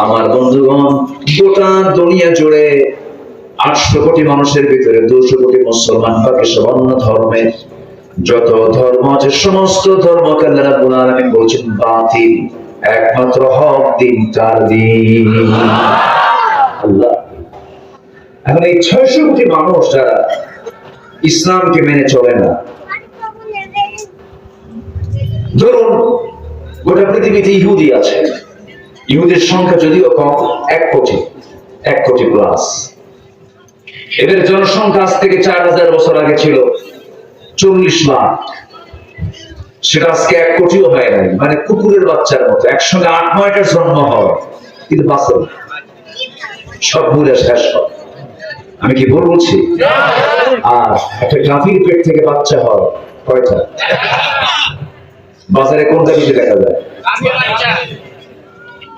আমার বন্ধুগণ, গোটা দুনিয়া জুড়ে 800 কোটি মানুষের ভিতরে 200 কোটি মুসলমান, বাকি সব অন্য ধর্মের। যত ধর্ম আছে সমস্ত ধর্মকে আল্লাহ রাব্বুল আলামিন বলেছেন বাতিল, একমাত্র হক দিন তার দিন আল্লাহ। এখন এই 600 কোটি মানুষ যারা ইসলামকে মেনে চলে না, ধরুন গোটা পৃথিবীতে ইহুদি আছে, ইহুদির সংখ্যা যদিও কম, 1 কোটি প্লাস। এদের জনসংখ্যা আজ থেকে 4000 বছর আগে ছিল 40 লাখ, সেটা আজকে 1 কোটিও হয় নাই। মানে কুকুরের বাচ্চার মতো একসঙ্গে 8-9টার জন্ম হয়, কিন্তু বাস্তব সব মূলে শেষ হয়। আমি কি ভুল বলছি? আর একটা গাভীর পেট থেকে বাচ্চা হয় কয়টা? বাজারে কোনটা বেশি দেখা যায়?